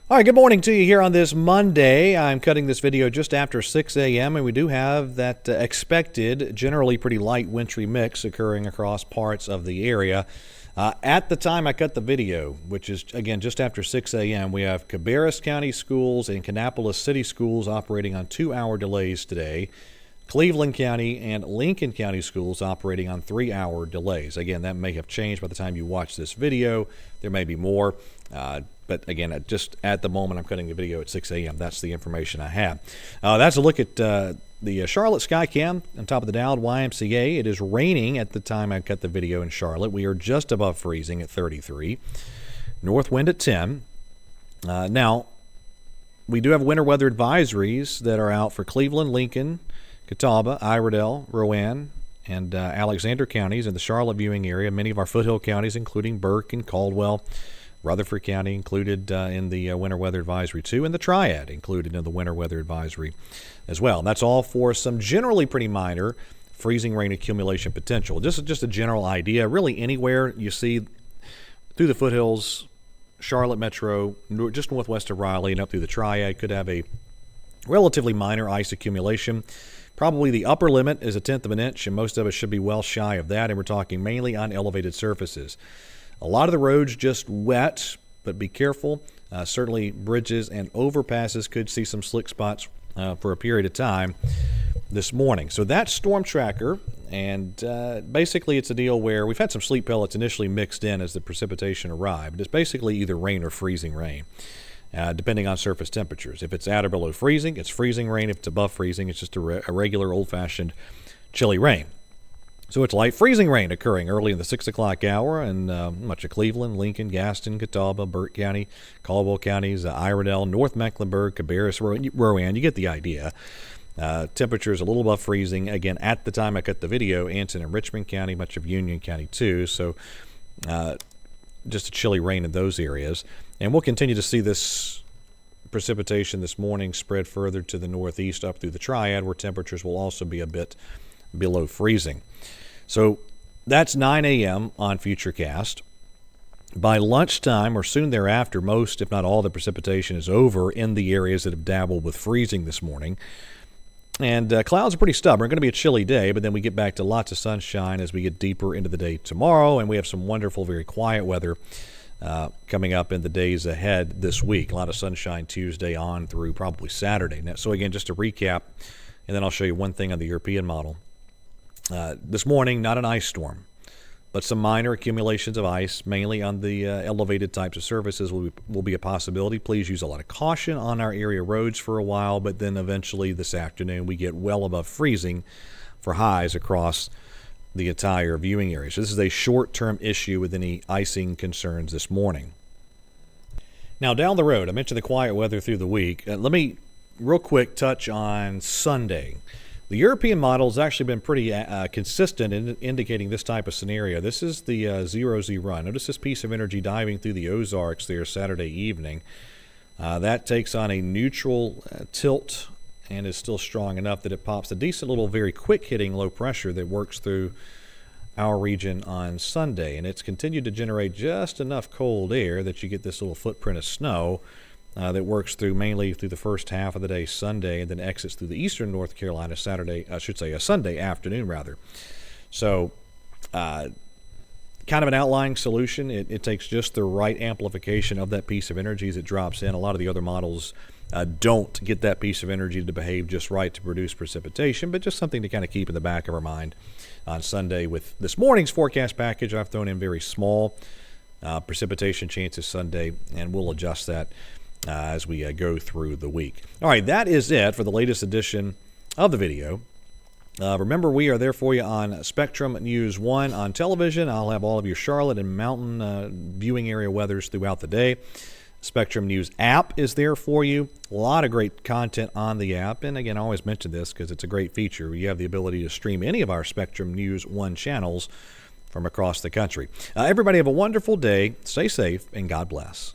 All right, good morning to you here on this Monday. I'm cutting this video just after 6 a.m., and we do have that expected, generally pretty light wintry mix occurring across parts of the area. At the time I cut the video, which is, again, just after 6 a.m., we have Cabarrus County Schools and Kannapolis City Schools operating on 2-hour delays today. Cleveland County and Lincoln County Schools operating on 3-hour delays. Again, that may have changed by the time you watch this video. There may be more. But again, just at the moment I'm cutting the video at 6 a.m., that's the information I have. That's a look at the Charlotte Skycam on top of the Dowd YMCA. It is raining at the time I cut the video in Charlotte. We are just above freezing at 33. North wind at 10. Now, we do have winter weather advisories that are out for Cleveland, Lincoln, Catawba, Iredell, Rowan, and Alexander counties in the Charlotte viewing area. Many of our foothill counties, including Burke and Caldwell, Rutherford County included in the winter weather advisory too, and the Triad included in the winter weather advisory as well. And that's all for some generally pretty minor freezing rain accumulation potential. Just a general idea. Really anywhere you see through the foothills, Charlotte Metro, just northwest of Raleigh and up through the Triad could have a relatively minor ice accumulation. Probably the upper limit is 1/10 of an inch, and most of us should be well shy of that, and we're talking mainly on elevated surfaces. A lot of the roads just wet, but be careful. Certainly bridges and overpasses could see some slick spots for a period of time this morning. So that's Storm Tracker, and basically it's a deal where we've had some sleet pellets initially mixed in as the precipitation arrived. It's basically either rain or freezing rain, depending on surface temperatures. If it's at or below freezing, it's freezing rain. If it's above freezing, it's just a regular old-fashioned chilly rain. So it's light freezing rain occurring early in the 6 o'clock hour in much of Cleveland, Lincoln, Gaston, Catawba, Burke County, Caldwell counties, Iredell, North Mecklenburg, Cabarrus, Rowan. You get the idea. Temperatures a little above freezing. Again, at the time I cut the video, Anson and Richmond County, much of Union County too. So just a chilly rain in those areas. And we'll continue to see this precipitation this morning spread further to the northeast up through the Triad, where temperatures will also be a bit below freezing. So that's 9 a.m. on Futurecast. By lunchtime or soon thereafter, most, if not all, the precipitation is over in the areas that have dabbled with freezing this morning. And clouds are pretty stubborn. Going to be a chilly day, but then we get back to lots of sunshine as we get deeper into the day tomorrow, and we have some wonderful, very quiet weather coming up in the days ahead this week. A lot of sunshine Tuesday on through probably Saturday. Now, so again, just to recap, and then I'll show you one thing on the European model. This morning, not an ice storm, but some minor accumulations of ice, mainly on the elevated types of surfaces, will be a possibility. Please use a lot of caution on our area roads for a while, but then eventually this afternoon we get well above freezing for highs across the entire viewing area. So this is a short-term issue with any icing concerns this morning. Now down the road, I mentioned the quiet weather through the week. Let me real quick touch on Sunday. The European model has actually been pretty consistent in indicating this type of scenario. This is the 0Z run. Notice this piece of energy diving through the Ozarks there Saturday evening. That takes on a neutral tilt and is still strong enough that it pops a decent little, very quick-hitting low pressure that works through our region on Sunday. And it's continued to generate just enough cold air that you get this little footprint of snow that works through mainly through the first half of the day Sunday and then exits through the eastern North Carolina Sunday afternoon rather. So kind of an outlying solution. It takes just the right amplification of that piece of energy as it drops in. A lot of the other models don't get that piece of energy to behave just right to produce precipitation, but just something to kind of keep in the back of our mind on Sunday. With this morning's forecast package, I've thrown in very small precipitation chances Sunday, and we'll adjust that as we go through the week. All right, that is it for the latest edition of the video. Remember, we are there for you on Spectrum News 1 on television. I'll have all of your Charlotte and Mountain viewing area weathers throughout the day. Spectrum News app is there for you. A lot of great content on the app. And again, I always mention this because it's a great feature. You have the ability to stream any of our Spectrum News 1 channels from across the country. Everybody have a wonderful day. Stay safe, and God bless.